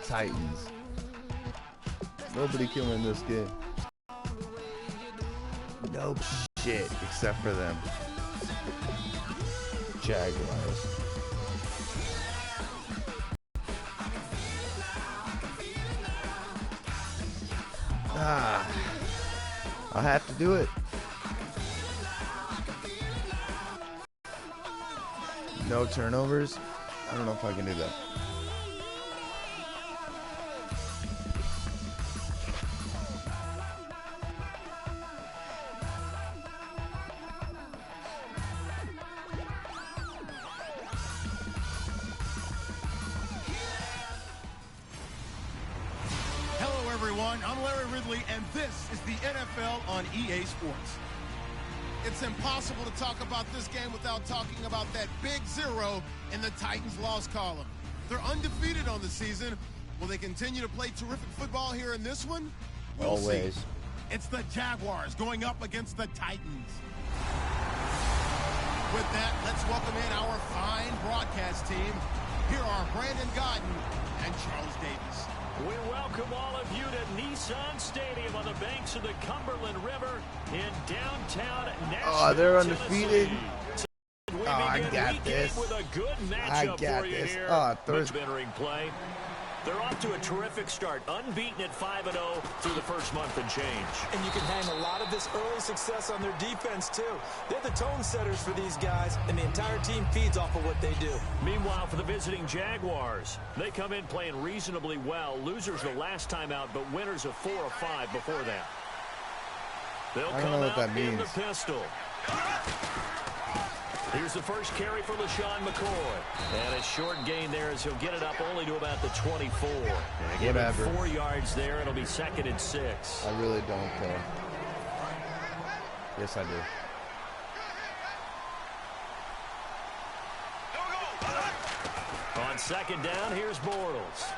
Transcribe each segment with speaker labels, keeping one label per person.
Speaker 1: Titans. Nobody killing this game. Nope. Shit, except for them. Jaguars. I'll have to do it. No turnovers. I don't know if I can do that.
Speaker 2: Hello, everyone. I'm Larry Ridley, and this is the NFL on EA Sports. It's impossible to talk about this game without talking about that big zero in the Titans' loss column. They're undefeated on the season. Will they continue to play terrific football here in this one? We'll
Speaker 1: Always.
Speaker 2: see. It's the Jaguars going up against the Titans. With that, let's welcome in our fine broadcast team. Here are Brandon Godden and Charles Davis.
Speaker 3: We welcome all of you to Nissan Stadium on the banks of the Cumberland River in downtown Nashville,
Speaker 1: Oh, they're undefeated.
Speaker 3: Tennessee.
Speaker 1: Oh, I got this.
Speaker 3: With a good
Speaker 1: I
Speaker 3: matchup
Speaker 1: got
Speaker 3: for you
Speaker 1: this.
Speaker 3: here.
Speaker 1: Oh, Thursday.
Speaker 3: Entering play. They're off to a terrific start, unbeaten at 5-0 through the first month and change.
Speaker 4: And you can hang a lot of this early success on their defense, too. They're the tone setters for these guys, and the entire team feeds off of what they do.
Speaker 3: Meanwhile, for the visiting Jaguars, they come in playing reasonably well. Losers the last time out, but winners of 4 of 5 before that. They'll
Speaker 1: I don't
Speaker 3: come
Speaker 1: know what
Speaker 3: out
Speaker 1: that
Speaker 3: in
Speaker 1: means.
Speaker 3: the pistol. Here's the first carry for LaShawn McCoy. And a short gain there as he'll get it up only to about the 24. Give him 4 yards there. It'll be 2nd and 6.
Speaker 1: I really don't care. Yes, I do.
Speaker 3: On 2nd down, here's Bortles.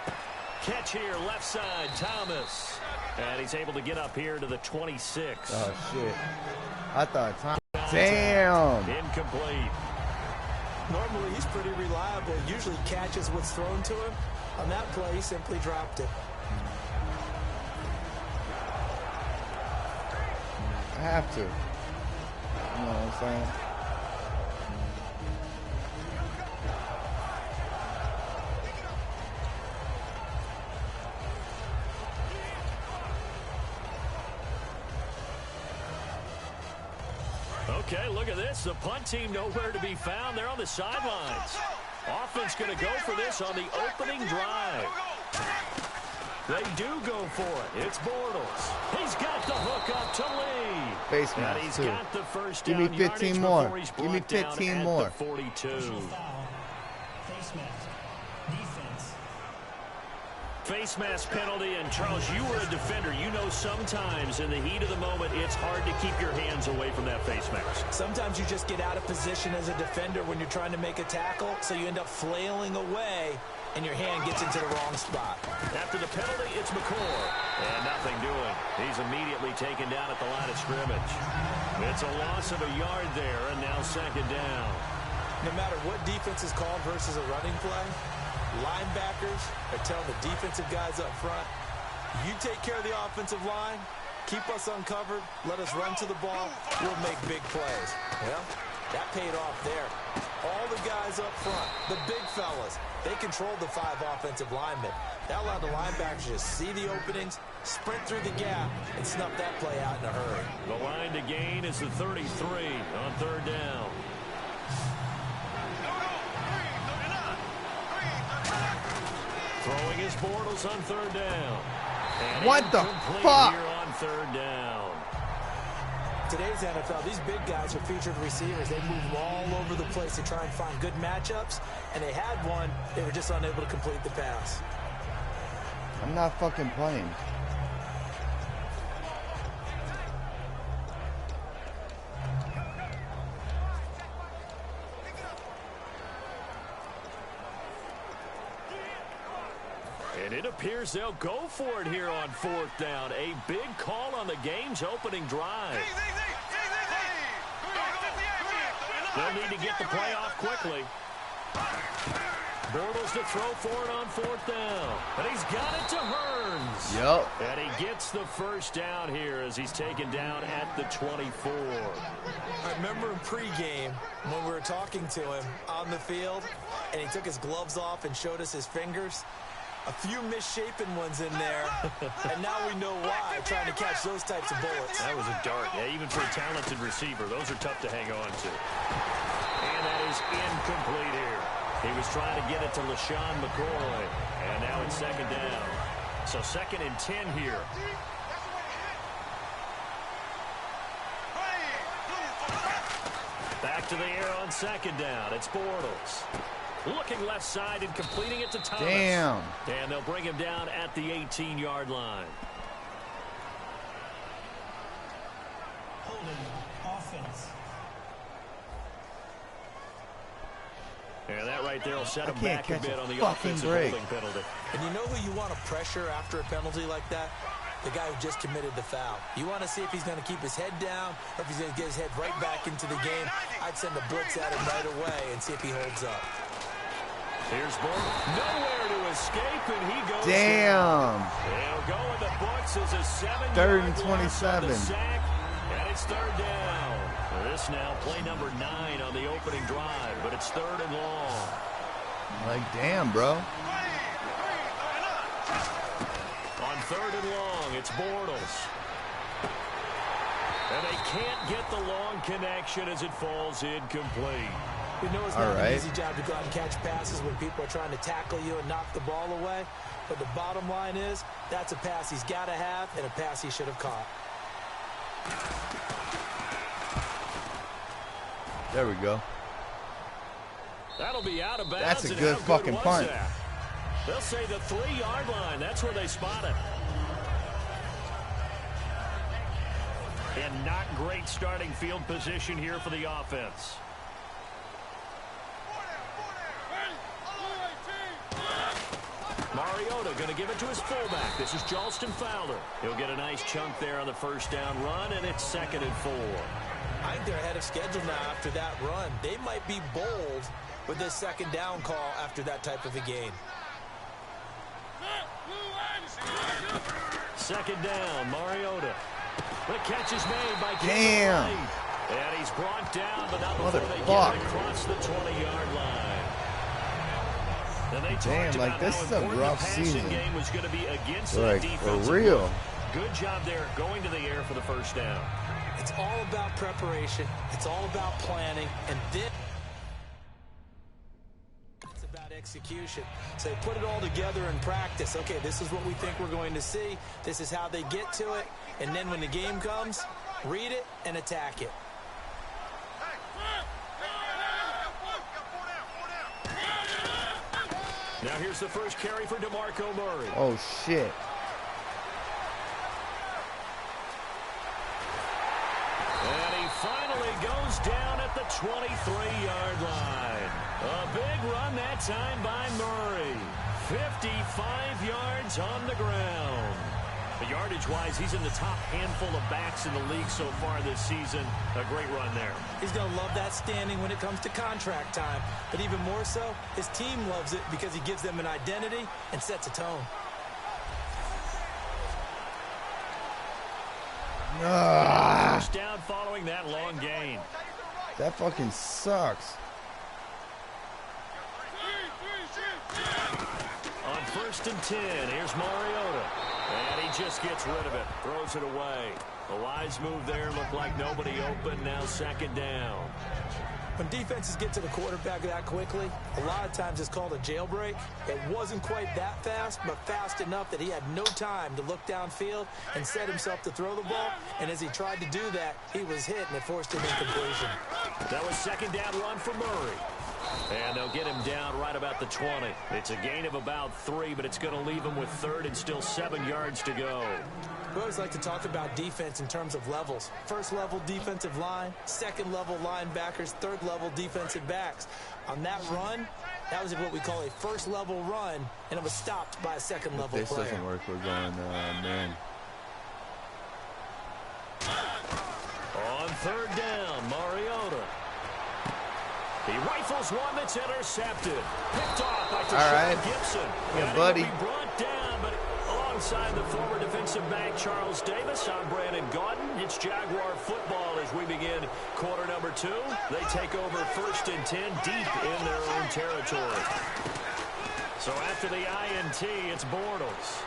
Speaker 3: Catch here, left side, Thomas. And he's able to get up here to the 26.
Speaker 1: Oh, shit. I thought time. Damn.
Speaker 3: Incomplete.
Speaker 4: Normally, he's pretty reliable. Usually catches what's thrown to him. On that play, he simply dropped it.
Speaker 1: I have to. You know what I'm saying?
Speaker 3: Okay, look at this. The punt team nowhere to be found. They're on the sidelines. Offense going to go for this on the opening drive. They do go for it. It's Bortles. He's got the hook up to Lee.
Speaker 1: Face
Speaker 3: And
Speaker 1: mask,
Speaker 3: he's
Speaker 1: too.
Speaker 3: got the first
Speaker 1: Give
Speaker 3: down
Speaker 1: me 15
Speaker 3: yardage
Speaker 1: more.
Speaker 3: before he's
Speaker 1: Give me
Speaker 3: brought down
Speaker 1: 15
Speaker 3: at
Speaker 1: more.
Speaker 3: the 42. Face mask penalty, and Charles, you were a defender. You know sometimes in the heat of the moment, it's hard to keep your hands away from that face mask.
Speaker 4: Sometimes you just get out of position as a defender when you're trying to make a tackle, so you end up flailing away, and your hand gets into the wrong spot.
Speaker 3: After the penalty, it's McCoy. And nothing doing. He's immediately taken down at the line of scrimmage. It's a loss of a yard there, and now 2nd down.
Speaker 4: No matter what defense is called versus a running play, linebackers are telling the defensive guys up front, you take care of the offensive line, keep us uncovered, let us run to the ball, we'll make big plays. Well, that paid off there. All the guys up front, the big fellas, they controlled the 5 offensive linemen. That allowed the linebackers to see the openings, sprint through the gap, and snuff that play out in a hurry.
Speaker 3: The line to gain is the 33 on 3rd down. Throwing his Bortles on 3rd down. And
Speaker 1: What the fuck?
Speaker 3: Here on 3rd down.
Speaker 4: Today's NFL, these big guys are featured receivers. They move all over the place to try and find good matchups, and they had one. They were just unable to complete the pass.
Speaker 1: I'm not fucking playing.
Speaker 3: And it appears they'll go for it here on 4th down. A big call on the game's opening drive. They'll need to get the play off quickly. Bortles to throw for it on 4th down. And he's got it to Hearns.
Speaker 1: Yep.
Speaker 3: And he gets the first down here as he's taken down at the 24.
Speaker 4: I remember in pregame when we were talking to him on the field, and he took his gloves off and showed us his fingers. A few misshapen ones in there, and now we know why, trying to catch those types of bullets.
Speaker 3: That was a dart. Yeah, even for a talented receiver, those are tough to hang on to. And that is incomplete here. He was trying to get it to LaShawn McCoy, and now it's 2nd down. So 2nd and 10 here. Back to the air on 2nd down. It's Bortles. Looking left side and completing it to Thomas.
Speaker 1: Damn.
Speaker 3: And they'll bring him down at the 18-yard line.
Speaker 5: Holding offense.
Speaker 3: And that right there will set him back a bit on the
Speaker 1: fucking
Speaker 3: offensive
Speaker 1: break.
Speaker 3: holding penalty.
Speaker 4: And you know who you want to pressure after a penalty like that? The guy who just committed the foul. You want to see if he's going to keep his head down or if he's going to get his head right back into the game. I'd send a blitz at him right away and see if he holds up.
Speaker 3: Here's Bortles. Nowhere to escape, and he goes
Speaker 1: Damn.
Speaker 3: down. They'll go in the books as a 7-yard
Speaker 1: 3rd and
Speaker 3: loss on
Speaker 1: 27.
Speaker 3: the sack, and it's 3rd down. This now play number 9 on the opening drive, but it's 3rd and long.
Speaker 1: Like, damn, bro.
Speaker 3: On 3rd and long, it's Bortles. And they can't get the long connection as it falls incomplete.
Speaker 4: We know it's not an easy job to go out and catch passes when people are trying to tackle you and knock the ball away. But the bottom line is, that's a pass he's got to have and a pass he should have caught.
Speaker 1: There we go.
Speaker 3: That'll be out of bounds.
Speaker 1: That's a
Speaker 3: and
Speaker 1: good
Speaker 3: how
Speaker 1: fucking
Speaker 3: was
Speaker 1: punt.
Speaker 3: that? They'll say the 3-yard line. That's where they spot it. And not great starting field position here for the offense. Mariota going to give it to his fullback. This is Charleston Fowler. He'll get a nice chunk there on the 1st down run, and it's 2nd and 4.
Speaker 4: I think they're ahead of schedule now after that run. They might be bold with this 2nd down call after that type of a game.
Speaker 3: 2nd down, Mariota. The catch is made by
Speaker 1: Damn.
Speaker 3: Kane. And he's brought down, but not before they get
Speaker 1: Motherfuck.
Speaker 3: it across the 20-yard line. And they
Speaker 1: Damn,
Speaker 3: talked
Speaker 1: like,
Speaker 3: about
Speaker 1: this
Speaker 3: how
Speaker 1: is a
Speaker 3: important
Speaker 1: rough
Speaker 3: the passing
Speaker 1: season.
Speaker 3: game was going to be against
Speaker 1: Like,
Speaker 3: that
Speaker 1: for
Speaker 3: defense.
Speaker 1: real.
Speaker 3: Good job there going to the air for the 1st down.
Speaker 4: It's all about preparation. It's all about planning. And then it's about execution. So they put it all together in practice. Okay, this is what we think we're going to see. This is how they get to it. And then when the game comes, read it and attack it.
Speaker 3: Now here's the first carry for DeMarco Murray.
Speaker 1: Oh, shit.
Speaker 3: And he finally goes down at the 23-yard line. A big run that time by Murray. 55 yards on the ground. But yardage-wise, he's in the top handful of backs in the league so far this season. A great run there.
Speaker 4: He's going to love that standing when it comes to contract time. But even more so, his team loves it because he gives them an identity and sets a tone.
Speaker 3: First down following that long gain.
Speaker 1: That fucking sucks.
Speaker 3: On 1st and 10, here's Mariota. And he just gets rid of it. Throws it away. A wise move there. Looked like nobody open. Now 2nd down.
Speaker 4: When defenses get to the quarterback that quickly, a lot of times it's called a jailbreak. It wasn't quite that fast, but fast enough that he had no time to look downfield and set himself to throw the ball. And as he tried to do that, he was hit, and it forced an incompletion.
Speaker 3: That was 2nd down run for Murray. And they'll get him down right about the 20. It's a gain of about 3, but it's going to leave him with 3rd and still 7 yards to go.
Speaker 4: We always like to talk about defense in terms of levels. 1st level defensive line, 2nd level linebackers, 3rd level defensive backs. On that run, that was what we call a 1st level run, and it was stopped by a 2nd level
Speaker 1: If this
Speaker 4: player.
Speaker 1: doesn't work, we're going, man.
Speaker 3: On 3rd down, Mariota. He rifles one that's intercepted. Picked off by Gibson.
Speaker 1: Yeah, buddy.
Speaker 3: Be brought down, but alongside the former defensive back Charles Davis, I'm Brandon Gaudin. It's Jaguar football as we begin quarter number 2. They take over 1st and 10 deep in their own territory. So after the INT, it's Bortles.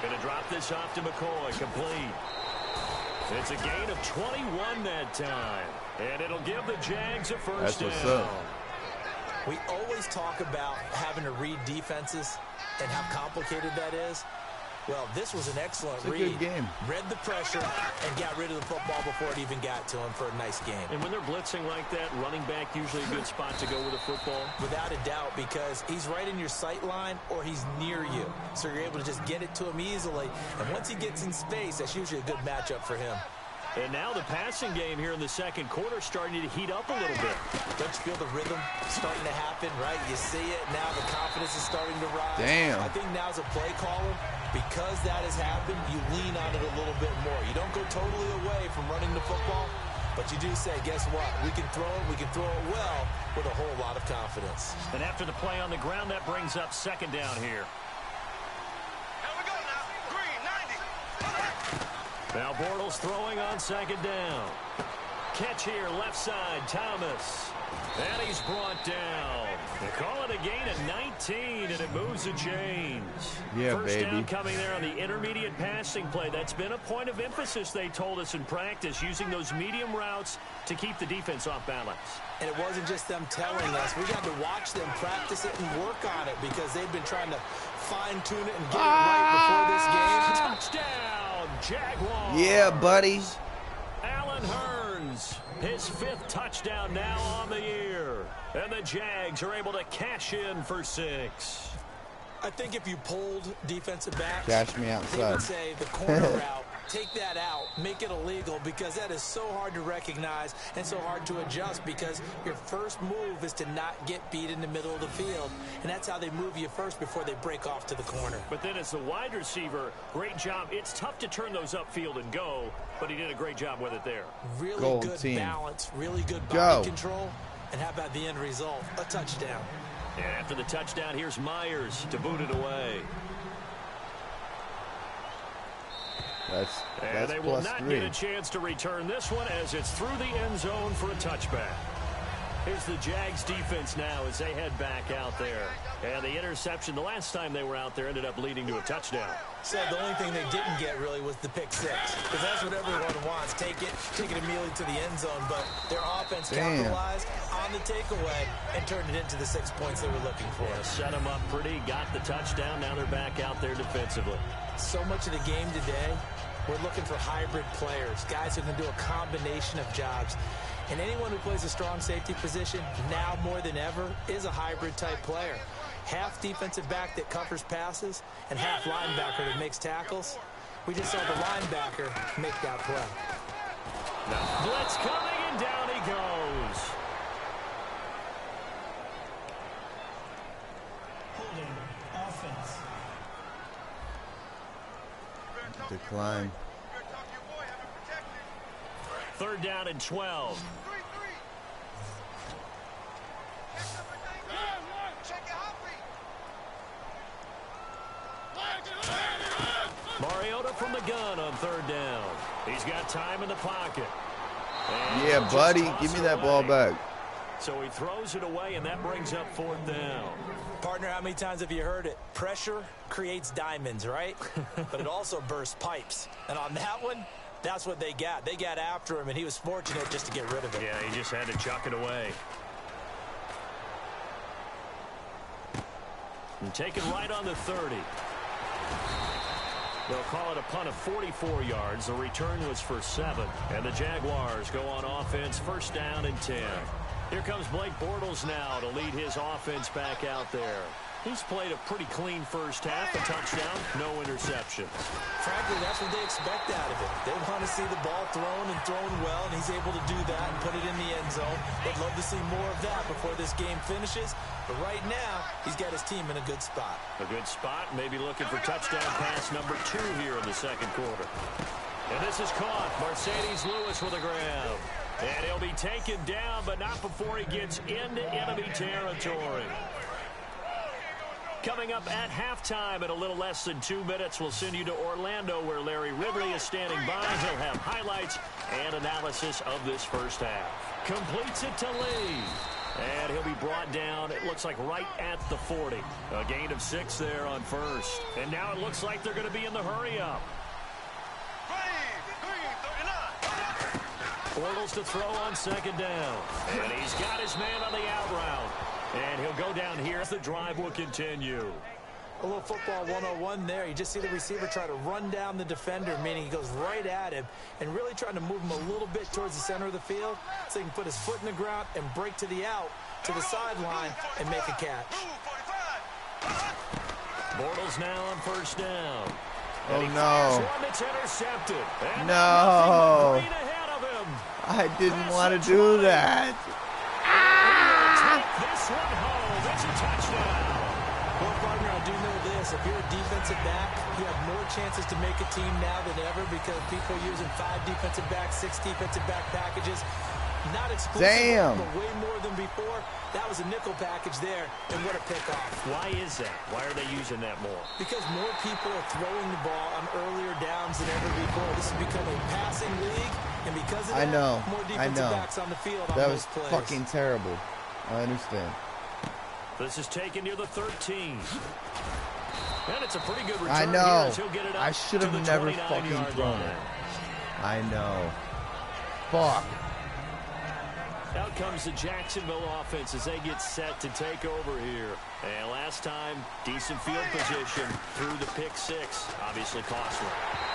Speaker 3: Going to drop this off to McCoy. Complete. It's a gain of 21 that time. And it'll give the Jags a first down.
Speaker 1: That's what's up.
Speaker 4: We always talk about having to read defenses and how complicated that is. Well, this was an excellent read.
Speaker 1: Good game.
Speaker 4: Read the pressure and got rid of the football before it even got to him for a nice game.
Speaker 3: And when they're blitzing like that, running back usually a good spot to go with a football?
Speaker 4: Without a doubt, because he's right in your sight line or he's near you. So you're able to just get it to him easily. And once he gets in space, that's usually a good matchup for him.
Speaker 3: And now the passing game here in the second quarter starting to heat up a little bit.
Speaker 4: Don't you feel the rhythm starting to happen, right? You see it. Now the confidence is starting to rise.
Speaker 1: Damn.
Speaker 4: I think now's a play caller. Because that has happened, you lean on it a little bit more. You don't go totally away from running the football, but you do say, guess what? We can throw it. We can throw it well with a whole lot of confidence.
Speaker 3: And after the play on the ground, that brings up 2nd down here.
Speaker 5: Here we go now. Green, 90.
Speaker 3: Now Bortles throwing on 2nd down. Catch here, left side, Thomas. And he's brought down. They call it a gain of 19, and it moves the chains.
Speaker 1: Yeah,
Speaker 3: First
Speaker 1: baby.
Speaker 3: down coming there on the intermediate passing play. That's been a point of emphasis, they told us in practice, using those medium routes to keep the defense off balance.
Speaker 4: And it wasn't just them telling us. We got to watch them practice it and work on it because they've been trying to fine-tune it and get it right before this game.
Speaker 3: Touchdown, Jaguars.
Speaker 1: Yeah, buddies.
Speaker 3: Allen Hurns, his 5th touchdown now on the year. And the Jags are able to cash in for 6.
Speaker 4: I think if you pulled defensive backs,
Speaker 1: Cash me
Speaker 4: they
Speaker 1: outside.
Speaker 4: would say the corner route, take that out, make it illegal, because that is so hard to recognize and so hard to adjust because your first move is to not get beat in the middle of the field. And that's how they move you first before they break off to the corner.
Speaker 3: But then as the wide receiver, great job. It's tough to turn those upfield and go, but he did a great job with it there.
Speaker 4: Really
Speaker 1: Gold
Speaker 4: good
Speaker 1: team.
Speaker 4: balance, really good
Speaker 1: Go.
Speaker 4: body control. And how about the end result? A touchdown.
Speaker 3: And after the touchdown, here's Myers to boot it away.
Speaker 1: That's
Speaker 3: they will
Speaker 1: plus
Speaker 3: not
Speaker 1: 3.
Speaker 3: get a chance to return this one as it's through the end zone for a touchback. Here's the Jags defense now as they head back out there. And the interception the last time they were out there ended up leading to a touchdown.
Speaker 4: So the only thing they didn't get really was the pick 6. Because that's what everyone wants. Take it immediately to the end zone. But their offense capitalized on the takeaway and turned it into the 6 points they were looking for.
Speaker 3: Yeah, set them up pretty, got the touchdown. Now they're back out there defensively.
Speaker 4: So much of the game today, we're looking for hybrid players, guys who can do a combination of jobs. And anyone who plays a strong safety position, now more than ever, is a hybrid-type player. Half defensive back that covers passes and half linebacker that makes tackles. We just saw the linebacker make that play.
Speaker 3: Now blitz coming, and down he goes.
Speaker 6: Holding offense.
Speaker 1: Decline.
Speaker 3: 3rd down and 12. Mariota from the gun on 3rd down. He's got time in the pocket. And
Speaker 1: Yeah, buddy.
Speaker 3: just
Speaker 1: Give me
Speaker 3: toss
Speaker 1: that
Speaker 3: it
Speaker 1: ball
Speaker 3: away.
Speaker 1: back.
Speaker 3: So he throws it away, and that brings up 4th down.
Speaker 4: Partner, how many times have you heard it? Pressure creates diamonds, right? But it also bursts pipes. And on that one, that's what they got. They got after him, and he was fortunate just to get rid of it.
Speaker 3: Yeah, he just had to chuck it away. And taken right on the 30. They'll call it a punt of 44 yards. The return was for 7. And the Jaguars go on offense, 1st down and 10. Here comes Blake Bortles now to lead his offense back out there. He's played a pretty clean first half, a touchdown, no interceptions.
Speaker 4: Frankly, that's what they expect out of it. They want to see the ball thrown and thrown well, and he's able to do that and put it in the end zone. They'd love to see more of that before this game finishes. But right now, he's got his team in a good spot.
Speaker 3: A good spot, maybe looking for touchdown pass number 2 here in the second quarter. And this is caught. Mercedes Lewis with a grab. And he'll be taken down, but not before he gets into enemy territory. Coming up at halftime in a little less than 2 minutes, we'll send you to Orlando where Larry Ridley is standing by. He'll have highlights and analysis of this first half. Completes it to Lee. And he'll be brought down, it looks like right at the 40. A gain of 6 there on first. And now it looks like they're going to be in the hurry-up. Bortles to throw on second down. And he's got his man on the out route. And he'll go down here as the drive will continue.
Speaker 4: A little football 101 there. You just see the receiver try to run down the defender, meaning he goes right at him and really trying to move him a little bit towards the center of the field so he can put his foot in the ground and break to the out, to the sideline, and make a catch.
Speaker 3: Bortles now on first down.
Speaker 1: Oh, no.
Speaker 3: One that's intercepted. And
Speaker 1: no.
Speaker 3: right ahead of him.
Speaker 1: I didn't want to do that.
Speaker 3: This one home. It's a touchdown.
Speaker 4: Well, partner, I do know this. If you're a defensive back, you have more chances to make a team now than ever because people are using 5 defensive backs, 6 defensive back packages. Not exclusively, but way more than before. That was a nickel package there, and what a pickoff.
Speaker 3: Why is that? Why are they using that more?
Speaker 4: Because more people are throwing the ball on earlier downs than ever before. This has become a passing league, and because of that, more defensive backs on the field on those plays.
Speaker 1: That was fucking terrible. I understand.
Speaker 3: This is taken near the 13. And it's a pretty good return.
Speaker 1: I know.
Speaker 3: He'll get it up
Speaker 1: I should have never fucking thrown it. I know. Fuck.
Speaker 3: Out comes the Jacksonville offense as they get set to take over here. And last time, decent field position through the pick 6. Obviously costly.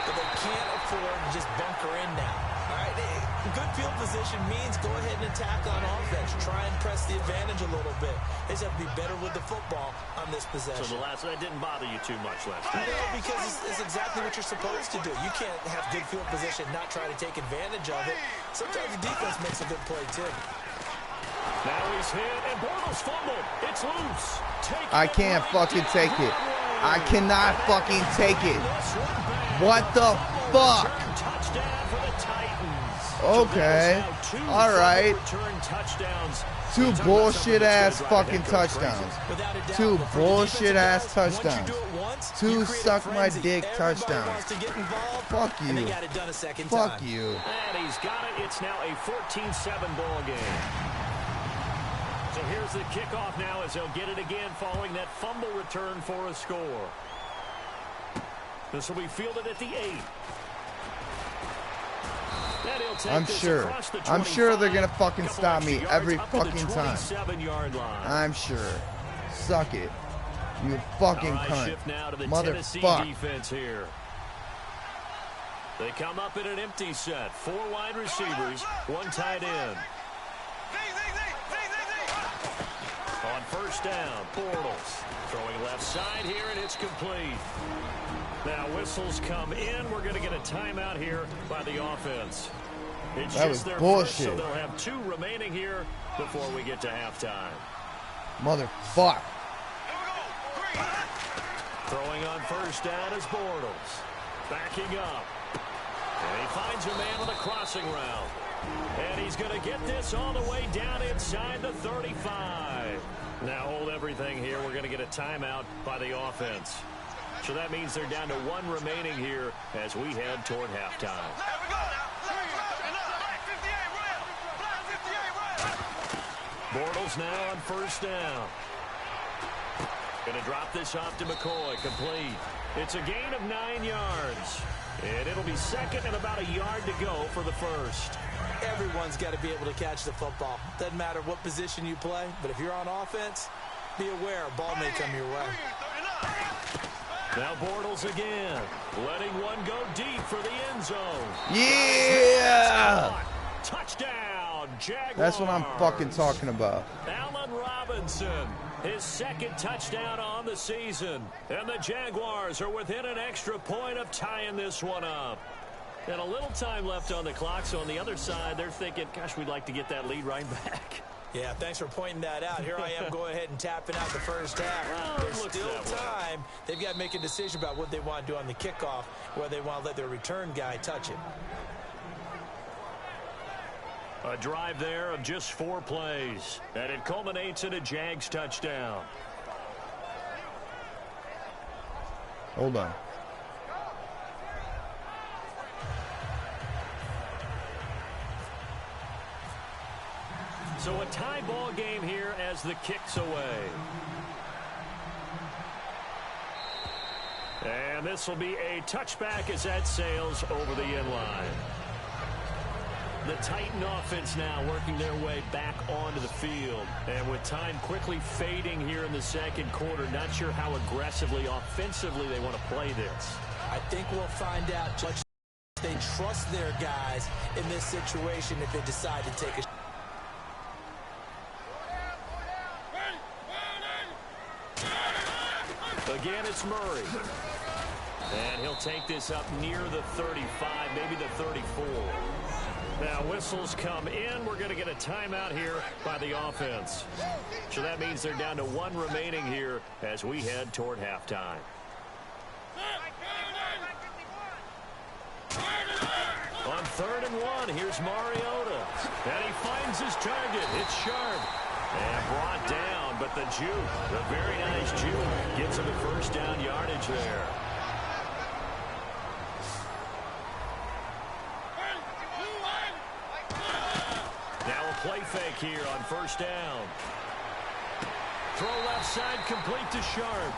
Speaker 4: But they can't afford to just bunker in now. All right, good field position means go ahead and attack on offense. Try and press the advantage a little bit. They just have to be better with the football on this possession.
Speaker 3: So that didn't bother you too much last time?
Speaker 4: No, because it's exactly what you're supposed to do. You can't have good field position, not try to take advantage of it. Sometimes the defense makes a good play, too.
Speaker 3: Now he's hit, and Bortles fumbled. It's loose.
Speaker 1: I can't fucking take it. I cannot fucking take it. What the fuck?
Speaker 3: Touchdown for the Titans.
Speaker 1: Okay. All right. 2 bullshit-ass fucking touchdowns. 2 bullshit-ass touchdowns. 2 suck-my-dick touchdowns. Fuck you. Fuck you.
Speaker 3: And he's got it. It's now a 14-7 ball game. So here's the kickoff now as they'll get it again following that fumble return for a score. This will be fielded at the 8. I'm
Speaker 1: sure they're going to fucking stop me every fucking time. I'm sure. Suck it. You fucking cunt. Motherfucker.
Speaker 3: Defense here. They come up in an empty set. 4 wide receivers, 1 tight end. On first down, Bortles throwing left side here, and it's complete. Now whistles come in. We're going to get a timeout here by the offense. It's
Speaker 1: that
Speaker 3: just
Speaker 1: was
Speaker 3: their
Speaker 1: bullshit.
Speaker 3: First, so they'll have 2 remaining here before we get to halftime.
Speaker 1: Motherfuck.
Speaker 3: Throwing on first down is Bortles. Backing up. And he finds a man on the crossing route. And he's going to get this all the way down inside the 35. Now hold everything here. We're going to get a timeout by the offense. So that means they're down to 1 remaining here as we head toward halftime. Bortles now on first down. Going to drop this off to McCoy. Complete. It's a gain of 9 yards. And it'll be second and about a yard to go for the first.
Speaker 4: Everyone's got to be able to catch the football. Doesn't matter what position you play, but if you're on offense, be aware a ball may come your way.
Speaker 3: Now Bortles again, letting one go deep for the end zone.
Speaker 1: Yeah!
Speaker 3: Touchdown, Jaguars.
Speaker 1: That's what I'm fucking talking about.
Speaker 3: Allen Robinson, his 2nd touchdown on the season. And the Jaguars are within an extra point of tying this one up. And a little time left on the clock, so on the other side, they're thinking, gosh, we'd like to get that lead right back.
Speaker 4: Yeah, thanks for pointing that out. Here I am going ahead and tapping out the first half. There's still time. They've got to make a decision about what they want to do on the kickoff, whether they want to let their return guy touch it.
Speaker 3: A drive there of just 4 plays, and it culminates in a Jags touchdown.
Speaker 1: Hold on.
Speaker 3: So a tie ball game here as the kick's away. And this will be a touchback as that sails over the end line. The Titan offense now working their way back onto the field. And with time quickly fading here in the second quarter, not sure how aggressively, offensively they want to play this.
Speaker 4: I think we'll find out how much they trust their guys in this situation if they decide to take a
Speaker 3: Again, it's Murray. And he'll take this up near the 35, maybe the 34. Now, whistles come in. We're going to get a timeout here by the offense. So that means they're down to 1 remaining here as we head toward halftime. On 3rd and 1, here's Mariota. And he finds his target. It's sharp. And brought down, but the juke, the very nice juke, gets him the first down yardage there. Now a play fake here on 1st down. Throw left side complete to Sharp.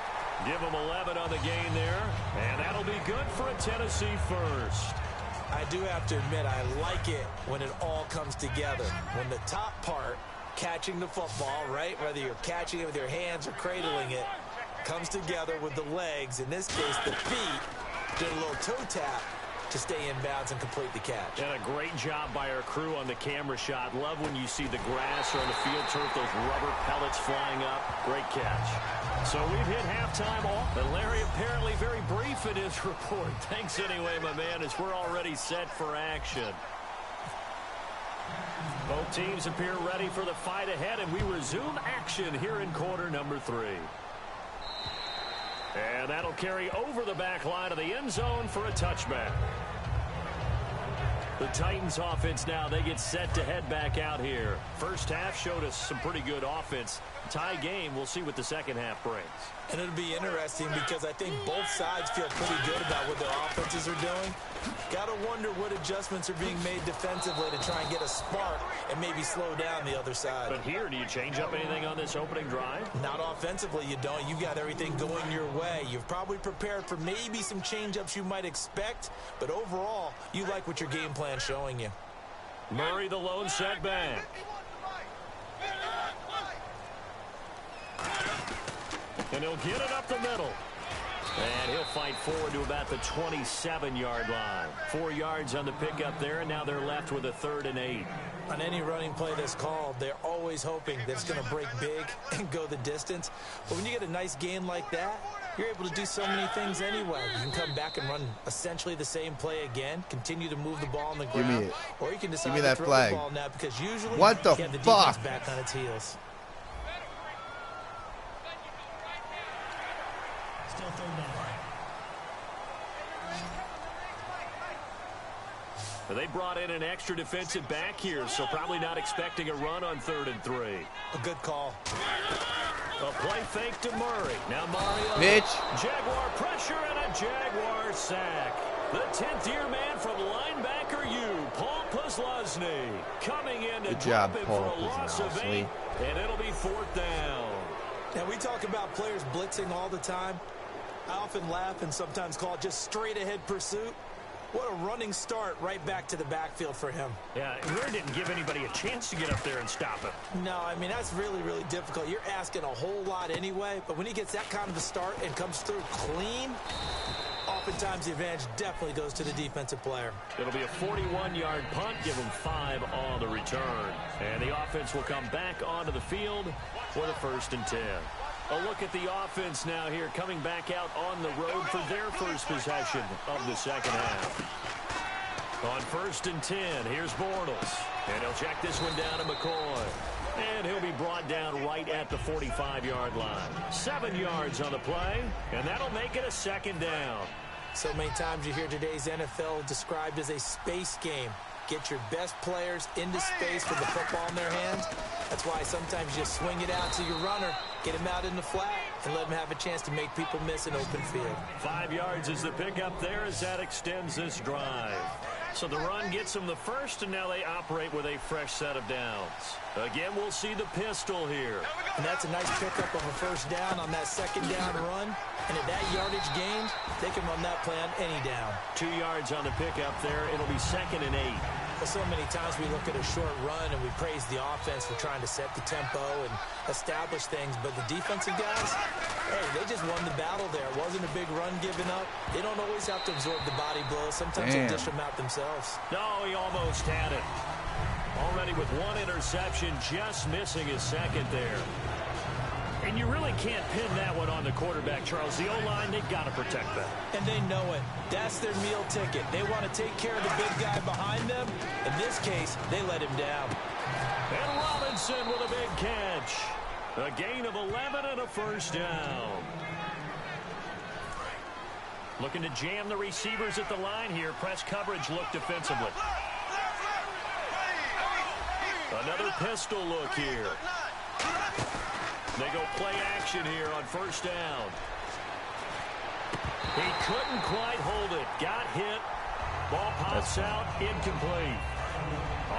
Speaker 3: Give him 11 on the gain there, and that'll be good for a Tennessee first.
Speaker 4: I do have to admit, I like it when it all comes together. When the top part, catching the football, right, whether you're catching it with your hands or cradling it, comes together with the legs, in this case the feet, did a little toe tap to stay in bounds and complete the catch.
Speaker 3: And a great job by our crew on the camera shot. Love when you see the grass or on the field turf, those rubber pellets flying up. Great catch. So we've hit halftime off, and Larry apparently very brief in his report. Thanks anyway, my man, as we're already set for action. Both teams appear ready for the fight ahead, and we resume action here in quarter number 3. And that'll carry over the back line of the end zone for a touchback. The Titans offense now, they get set to head back out here. First half showed us some pretty good offense. Tie game, we'll see what the second half brings.
Speaker 4: And it'll be interesting because I think both sides feel pretty good about what their offenses are doing. Got to wonder what adjustments are being made defensively to try and get a spark and maybe slow down the other side.
Speaker 3: But here, do you change up anything on this opening drive?
Speaker 4: Not offensively, you don't. You got everything going your way. You've probably prepared for maybe some change-ups you might expect, but overall, you like what your game plan's showing you.
Speaker 3: Murray, the lone setback. And he'll get it up the middle. And he'll fight forward to about the 27-yard line. 4 yards on the pickup there, and now they're left with a 3rd and 8.
Speaker 4: On any running play that's called, they're always hoping that it's going to break big and go the distance. But when you get a nice gain like that, you're able to do so many things anyway. You can come back and run essentially the same play again, continue to move the ball on the ground,
Speaker 1: Give me it.
Speaker 4: or you can decide
Speaker 1: Give me that
Speaker 4: to throw
Speaker 1: flag.
Speaker 4: the ball now because usually
Speaker 1: What the
Speaker 4: you have the
Speaker 1: fuck?
Speaker 4: defense back on its heels.
Speaker 6: Still 3rd down.
Speaker 3: They brought in an extra defensive back here, so probably not expecting a run on 3rd and 3.
Speaker 4: A good call.
Speaker 3: A play fake to Murray. Now Mario.
Speaker 1: Mitch.
Speaker 3: Jaguar pressure and a Jaguar sack. The 10th-year man from linebacker U, Paul Posluszny, coming in to
Speaker 1: Good
Speaker 3: drop
Speaker 1: job,
Speaker 3: him
Speaker 1: Paul
Speaker 3: for a loss of 8,
Speaker 1: Posluszny.
Speaker 3: and it'll be 4th down.
Speaker 4: Now, we talk about players blitzing all the time. I often laugh and sometimes call it just straight-ahead pursuit. What a running start right back to the backfield for him.
Speaker 3: Yeah, it really didn't give anybody a chance to get up there and stop him.
Speaker 4: No, I mean, that's really, really difficult. You're asking a whole lot anyway, but when he gets that kind of a start and comes through clean, oftentimes the advantage definitely goes to the defensive player.
Speaker 3: It'll be a 41-yard punt, give him 5 on the return. And the offense will come back onto the field for the 1st and 10. A look at the offense now here, coming back out on the road for their first possession of the second half. On 1st and 10, here's Bortles. And he'll check this one down to McCoy. And he'll be brought down right at the 45-yard line. 7 yards on the play, and that'll make it a 2nd down.
Speaker 4: So many times you hear today's NFL described as a space game. Get your best players into space with the football in their hands. That's why sometimes you just swing it out to your runner, get him out in the flat, and let him have a chance to make people miss an open field.
Speaker 3: 5 yards is the pickup there as that extends this drive. So the run gets them the first, and now they operate with a fresh set of downs. Again, we'll see the pistol here.
Speaker 4: And that's a nice pickup of a first down on that second down run. And at that yardage gained, they can run that play on any down.
Speaker 3: 2 yards on the pickup there. It'll be 2nd and 8.
Speaker 4: Well, so many times we look at a short run and we praise the offense for trying to set the tempo and establish things. But the defensive guys, hey, they just won the battle there. It wasn't a big run given up. They don't always have to absorb the body blows. Sometimes they dish them out themselves.
Speaker 3: No, he almost had it. Already with 1 interception, just missing his second there. And you really can't pin that one on the quarterback, Charles. The O-line, they've got to protect that.
Speaker 4: And they know it. That's their meal ticket. They want to take care of the big guy behind them. In this case, they let him down.
Speaker 3: And Robinson with a big catch. A gain of 11 and a first down. Looking to jam the receivers at the line here. Press coverage look defensively. Another pistol look here. They go play action here on first down. He couldn't quite hold it. Got hit. Ball pops out. Incomplete.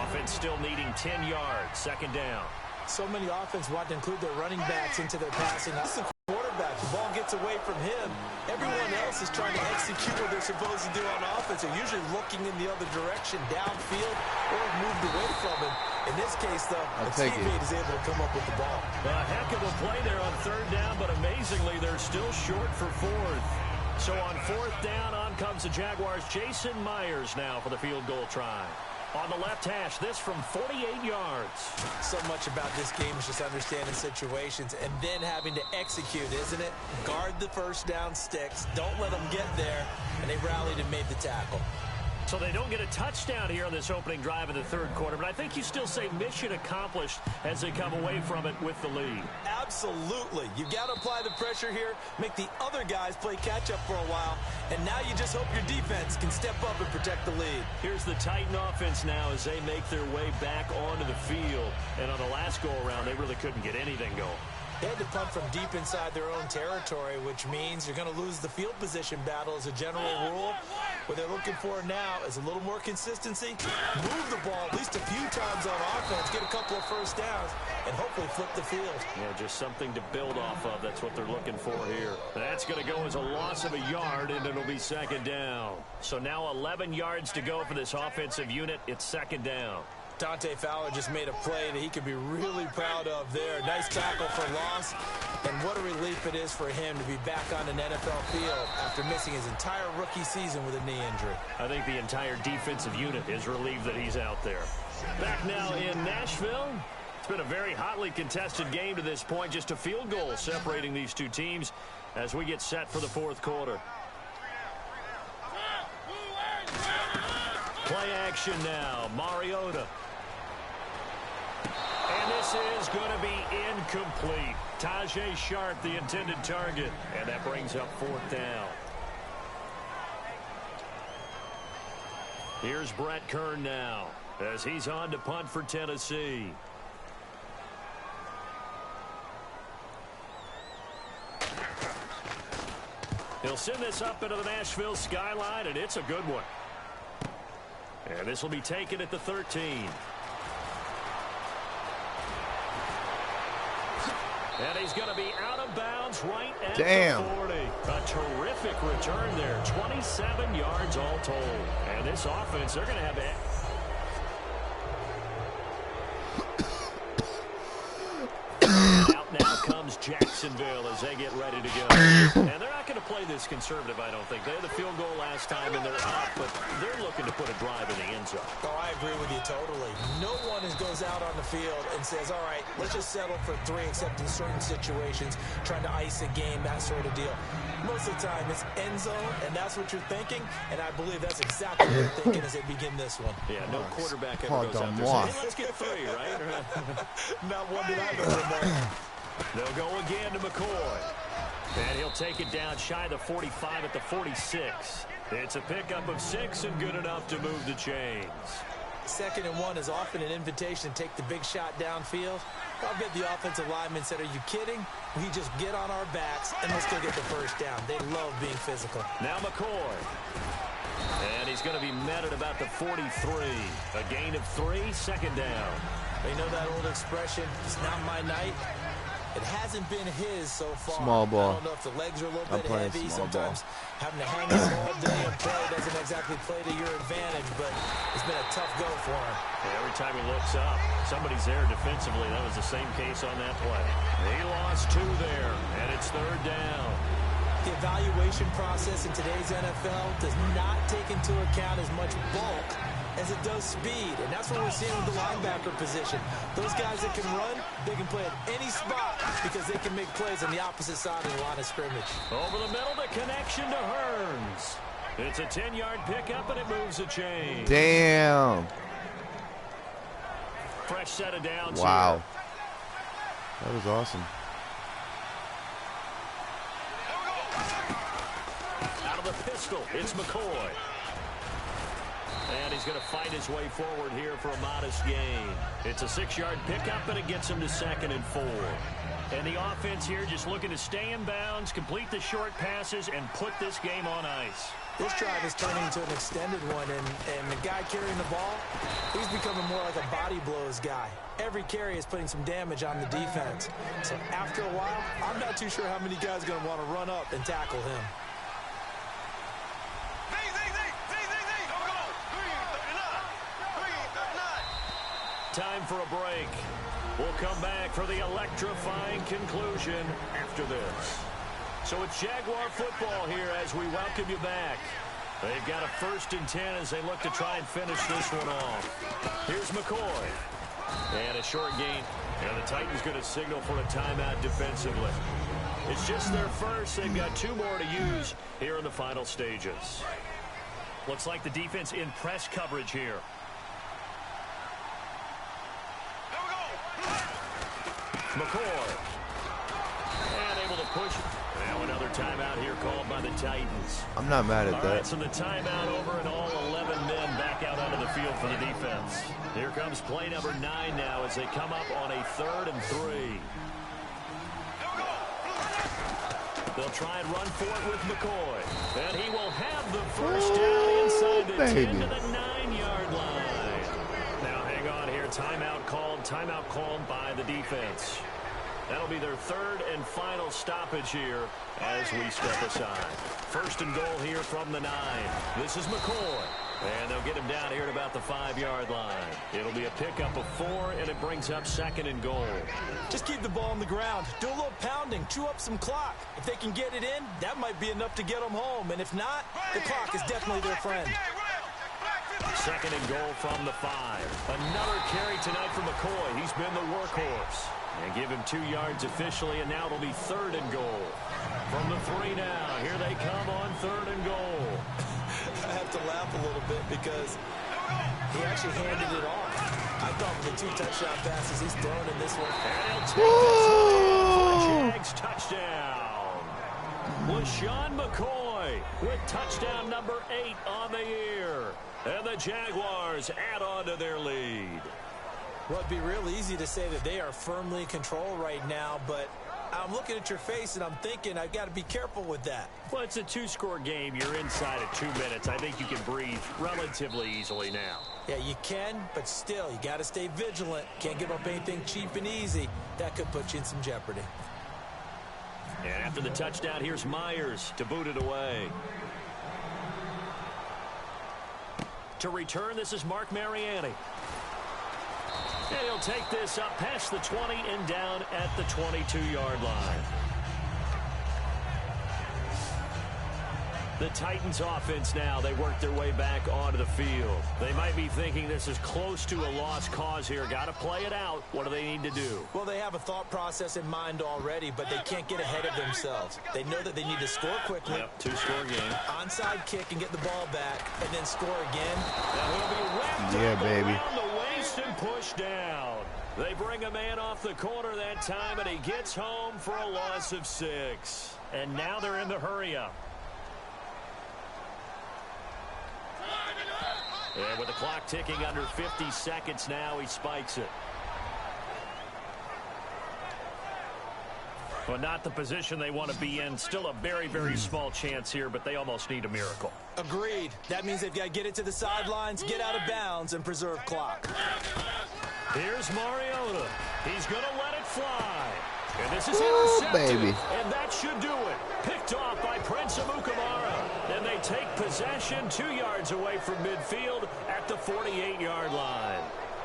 Speaker 3: Offense still needing 10 yards. 2nd down.
Speaker 4: So many offense want to include their running backs into their passing. That's the quarterback. The ball gets away from him. Everyone else is trying to execute what they're supposed to do on offense. They're usually looking in the other direction, downfield, or moved away from him. In this case, though, the teammate is able to come up with the ball.
Speaker 3: A heck of a play there on 3rd down, but amazingly, they're still short for 4th. So on 4th down, on comes the Jaguars. Jason Myers now for the field goal try. On the left hash, this from 48 yards.
Speaker 4: So much about this game is just understanding situations and then having to execute, isn't it? Guard the first down sticks. Don't let them get there. And they rallied and made the tackle.
Speaker 3: So they don't get a touchdown here on this opening drive in the 3rd quarter, but I think you still say mission accomplished as they come away from it with the lead.
Speaker 4: Absolutely. You've got to apply the pressure here, make the other guys play catch-up for a while, and now you just hope your defense can step up and protect the lead.
Speaker 3: Here's the Titan offense now as they make their way back onto the field, and on the last go-around, they really couldn't get anything going.
Speaker 4: They had to punt from deep inside their own territory, which means you're going to lose the field position battle as a general rule. What they're looking for now is a little more consistency, move the ball at least a few times on offense, get a couple of first downs, and hopefully flip the field.
Speaker 3: Yeah, just something to build off of. That's what they're looking for here. That's going to go as a loss of a yard, and it'll be 2nd down. So now 11 yards to go for this offensive unit. It's 2nd down.
Speaker 4: Dante Fowler just made a play that he could be really proud of there. Nice tackle for loss. And what a relief it is for him to be back on an NFL field after missing his entire rookie season with a knee injury.
Speaker 3: I think the entire defensive unit is relieved that he's out there. Back now in Nashville. It's been a very hotly contested game to this point. Just a field goal separating these two teams as we get set for the 4th quarter. Play action now. Mariota. And this is going to be incomplete. Tajay Sharp, the intended target. And that brings up 4th down. Here's Brett Kern now as he's on to punt for Tennessee. He'll send this up into the Nashville skyline, and it's a good one. And this will be taken at the 13. And he's going to be out of bounds right at the 40. A terrific return there. 27 yards all told. And this offense, they're going to have it. Out now comes Jacksonville as they get ready to go. And they're not going to play this conservative, I don't think. They had the field goal last time, and they're up, but they're looking to put a drive in the end zone.
Speaker 4: Oh, I agree with you totally. No one goes out on the field and says, all right, let's just settle for 3, except in certain situations, trying to ice a game, that sort of deal. Most of the time, it's end zone, and that's what you're thinking, and I believe that's exactly what they're thinking as they begin this one.
Speaker 3: Yeah, no quarterback ever goes out there saying, hey, let's get 3, right?
Speaker 4: Not one that I've ever known.
Speaker 3: They'll go again to McCoy. And he'll take it down shy of the 45 at the 46. It's a pickup of 6 and good enough to move the chains.
Speaker 4: 2nd and 1 is often an invitation to take the big shot downfield. I'll get the offensive linemen said, are you kidding? We just get on our backs, and we'll still get the first down. They love being physical.
Speaker 3: Now McCoy. And he's going to be met at about the 43. A gain of 3, 2nd down.
Speaker 4: They know that old expression, it's not my night. It hasn't been his so far.
Speaker 1: Small ball.
Speaker 4: I don't know if the legs are a little bit heavy. Sometimes having to hang him all day and play doesn't exactly play to your advantage, but it's been a tough go for him.
Speaker 3: Yeah, every time he looks up, somebody's there defensively. That was the same case on that play. He lost 2 there, and it's 3rd down.
Speaker 4: The evaluation process in today's NFL does not take into account as much bulk as it does speed, and that's what we're seeing with the linebacker position. Those guys that can run, they can play at any spot because they can make plays on the opposite side of the line of scrimmage.
Speaker 3: Over the middle, the connection to Hearns. It's a 10-yard pickup, and it moves the chain.
Speaker 1: Damn.
Speaker 3: Fresh set of downs.
Speaker 1: Wow.
Speaker 3: Here.
Speaker 1: That was awesome.
Speaker 3: Out of the pistol, it's McCoy. And he's going to fight his way forward here for a modest gain. It's a 6-yard pickup, and it gets him to 2nd and 4. And the offense here just looking to stay in bounds, complete the short passes, and put this game on ice.
Speaker 4: This drive is turning into an extended one, and the guy carrying the ball, he's becoming more like a body blows guy. Every carry is putting some damage on the defense. So after a while, I'm not too sure how many guys are going to want to run up and tackle him.
Speaker 3: Time for a break. We'll come back for the electrifying conclusion after this. So it's Jaguar football here as we welcome you back. They've got a 1st and 10 as they look to try and finish this one off. Here's McCoy. And a short gain. And the Titans going to signal for a timeout defensively. It's just their first. They've got 2 more to use here in the final stages. Looks like the defense in press coverage here. McCoy. And able to push. Now another timeout here called by the Titans.
Speaker 1: I'm not mad at
Speaker 3: that. All right, so the timeout over and all 11 men back out onto the field for the defense. Here comes play number 9 now as they come up on a 3rd and 3. They'll try and run for it with McCoy. And he will have the first down inside the 10 to the 9-yard line. Now hang on here. Timeout called by the defense. That'll be their 3rd and final stoppage here as we step aside. 1st and goal here from the 9. This is McCoy. And they'll get him down here at about the 5-yard line. It'll be a pickup of 4, and it brings up 2nd and goal.
Speaker 4: Just keep the ball on the ground. Do a little pounding. Chew up some clock. If they can get it in, that might be enough to get them home. And if not, the clock is definitely their friend.
Speaker 3: 2nd and goal from the 5. Another carry tonight for McCoy. He's been the workhorse. And give him 2 yards officially, and now it'll be 3rd and goal. From the 3 now. Here they come on 3rd and goal.
Speaker 4: I have to laugh a little bit because he actually handed it off. I thought with the 2 touchdown passes he's thrown in this one.
Speaker 3: And he'll take this one for a Jags touchdown. LaShawn McCoy with touchdown number 8 on the year. And the Jaguars add on to their lead.
Speaker 4: Well, it'd be real easy to say that they are firmly in control right now, but I'm looking at your face and I'm thinking I've got to be careful with that.
Speaker 3: Well, it's a 2-score game. You're inside of 2 minutes. I think you can breathe relatively easily now.
Speaker 4: Yeah, you can, but still, you got to stay vigilant. Can't give up anything cheap and easy. That could put you in some jeopardy.
Speaker 3: And after the touchdown, here's Myers to boot it away. To return, this is Mark Mariani. And he'll take this up past the 20 and down at the 22-yard line. The Titans offense now, they work their way back onto the field. They might be thinking this is close to a lost cause here. Got to play it out. What do they need to do?
Speaker 4: Well, they have a thought process in mind already, but they can't get ahead of themselves. They know that they need to score quickly.
Speaker 3: Yep, 2-score game.
Speaker 4: Onside kick and get the ball back, and then score again.
Speaker 3: That will be wrapped up around the waist and pushed down. They bring a man off the corner that time, and he gets home for a loss of 6. And now they're in the hurry-up. And with the clock ticking under 50 seconds now, he spikes it. Well, not the position they want to be in. Still a very, very small chance here, but they almost need a miracle.
Speaker 4: Agreed. That means they've got to get it to the sidelines, get out of bounds, and preserve clock.
Speaker 3: Here's Mariota. He's going to let it fly. And this is intercepted.
Speaker 1: Baby.
Speaker 3: And that should do it. Picked off by Prince Amukamara. And they take possession 2 yards away from midfield at the 48-yard line.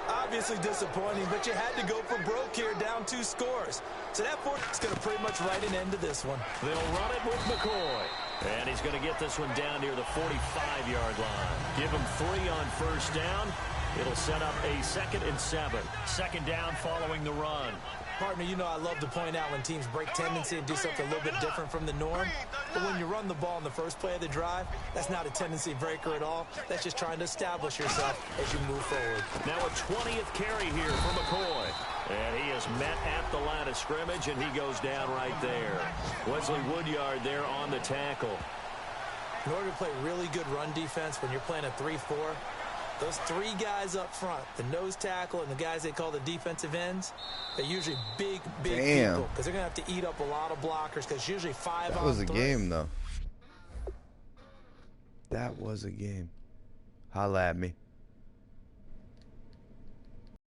Speaker 4: Obviously disappointing, but you had to go for broke here, down 2 scores. So that is going to pretty much write an end to this one.
Speaker 3: They'll run it with McCoy. And he's going to get this one down near the 45-yard line. Give him 3 on first down. It'll set up a 2nd and 7. Second down following the run.
Speaker 4: Partner, you know I love to point out when teams break tendency and do something a little bit different from the norm. But when you run the ball in the first play of the drive, that's not a tendency breaker at all. That's just trying to establish yourself as you move forward.
Speaker 3: Now a 20th carry here for McCoy. And he is met at the line of scrimmage, and he goes down right there. Wesley Woodyard there on the tackle.
Speaker 4: In order to play really good run defense when you're playing a 3-4, those 3 guys up front, the nose tackle and the guys they call the defensive ends, they're usually big people because they're going to have to eat up a lot of blockers because usually 5 on 3.
Speaker 1: That was a game, though. That was a game. Holla at me.